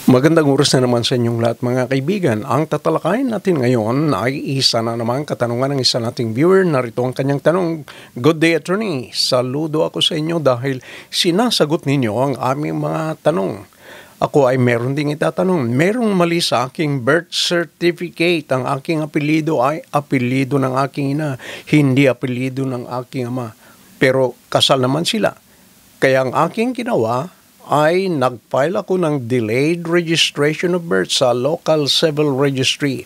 Magandang oras na naman sa inyong lahat mga kaibigan. Ang tatalakayin natin ngayon ay isa na naman katanungan ng isa nating viewer. Narito ang kanyang tanong. Good day, attorney. Saludo ako sa inyo dahil sinasagot ninyo ang aming mga tanong. Ako ay meron ding itatanong. Merong mali sa aking birth certificate. Ang aking apelido ay apelido ng aking ina, hindi apelido ng aking ama. Pero kasal naman sila. Kaya ang aking ginawa ay nag-file ako ng delayed registration of birth sa local civil registry.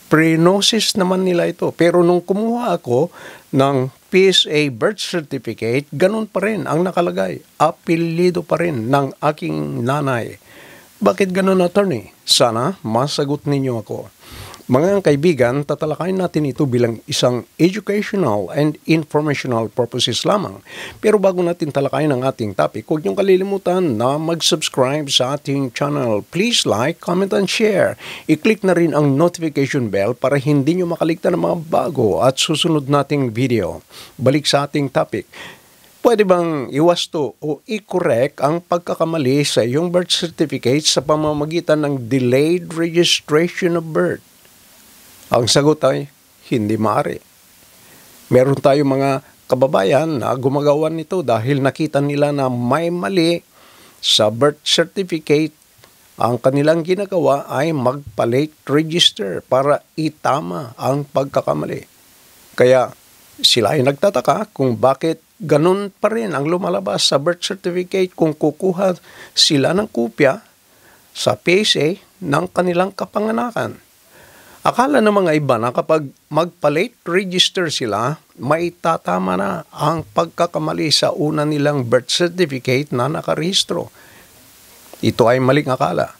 Pre-notice naman nila ito. Pero nung kumuha ako ng PSA birth certificate, ganun pa rin ang nakalagay. Apelido pa rin ng aking nanay. Bakit ganun, attorney? Sana masagot ninyo ako. Mga kaibigan, tatalakayin natin ito bilang isang educational and informational purposes lamang. Pero bago natin talakayin ang ating topic, huwag niyong kalilimutan na mag-subscribe sa ating channel. Please like, comment, and share. I-click na rin ang notification bell para hindi niyo makaligtan ng mga bago at susunod nating video. Balik sa ating topic. Pwede bang iwasto o i-correct ang pagkakamali sa iyong birth certificate sa pamamagitan ng delayed registration of birth? Ang sagot ay hindi maaari. Meron tayong mga kababayan na gumagawa nito dahil nakita nila na may mali sa birth certificate. Ang kanilang ginagawa ay magpa-late register para itama ang pagkakamali. Kaya sila ay nagtataka kung bakit ganun pa rin ang lumalabas sa birth certificate kung kukuha sila ng kopya sa PSA ng kanilang kapanganakan. Akala ng mga iba na kapag magpa-late register sila, maitatama na ang pagkakamali sa una nilang birth certificate na nakarehistro. Ito ay maling akala.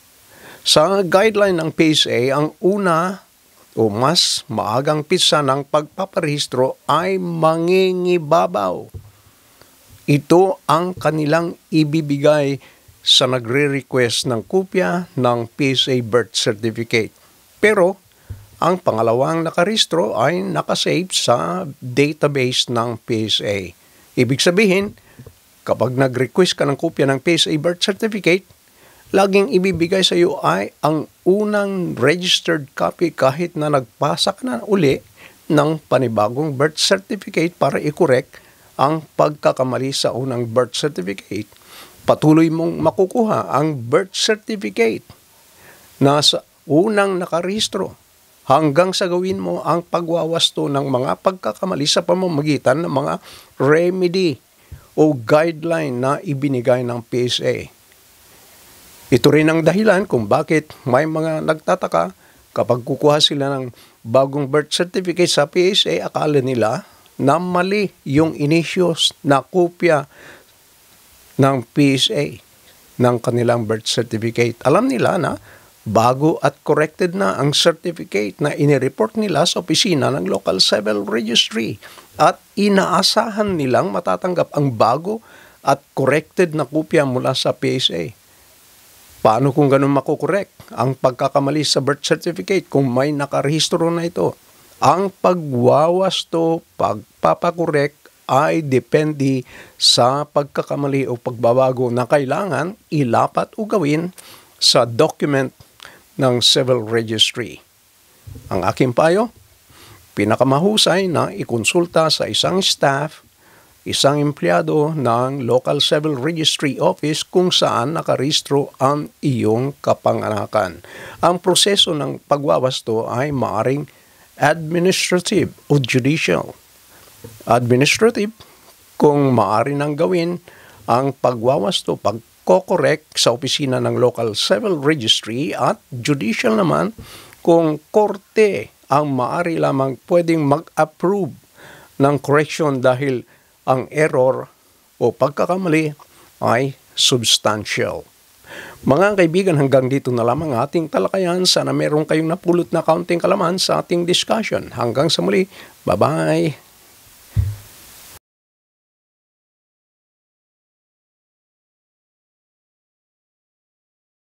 Sa guideline ng PSA, ang una o mas maagang pisa ng pagpaparehistro ay mangingibabaw. Ito ang kanilang ibibigay sa nagre-request ng kopya ng PSA birth certificate. Pero ang pangalawang nakarehistro ay nakasave sa database ng PSA. Ibig sabihin, kapag nag-request ka ng kopya ng PSA birth certificate, laging ibibigay sa iyo ay ang unang registered copy kahit na nagpasa ka na uli ng panibagong birth certificate para i-correct ang pagkakamali sa unang birth certificate. Patuloy mong makukuha ang birth certificate na sa unang nakarehistro hanggang sa gawin mo ang pagwawasto ng mga pagkakamali sa pamamagitan ng mga remedy o guideline na ibinigay ng PSA. Ito rin ang dahilan kung bakit may mga nagtataka kapag kukuha sila ng bagong birth certificate sa PSA, akala nila na mali yung initials na kopya ng PSA ng kanilang birth certificate. Alam nila na bago at corrected na ang certificate na inireport nila sa opisina ng local civil registry at inaasahan nilang matatanggap ang bago at corrected na kopya mula sa PSA. Paano kung ganun makukorek ang pagkakamali sa birth certificate kung may nakarehistro na ito? Ang pagwawasto, pagpapakorek ay depende sa pagkakamali o pagbabago na kailangan ilapat o gawin sa document ng civil registry. Ang aking payo, pinakamahusay na ikonsulta sa isang staff, isang empleyado ng local civil registry office kung saan nakarehistro ang iyong kapanganakan. Ang proseso ng pagwawasto ay maaring administrative o judicial. Administrative, kung maaari nang gawin ang pagwawasto, pagkokorek sa opisina ng local civil registry, at judicial naman kung korte ang maaari lamang pwedeng mag-approve ng correction dahil ang error o pagkakamali ay substantial. Mga kaibigan, hanggang dito na lamang ating talakayan. Sana meron kayong napulot na kaunting kalaman sa ating discussion. Hanggang sa muli, bye-bye!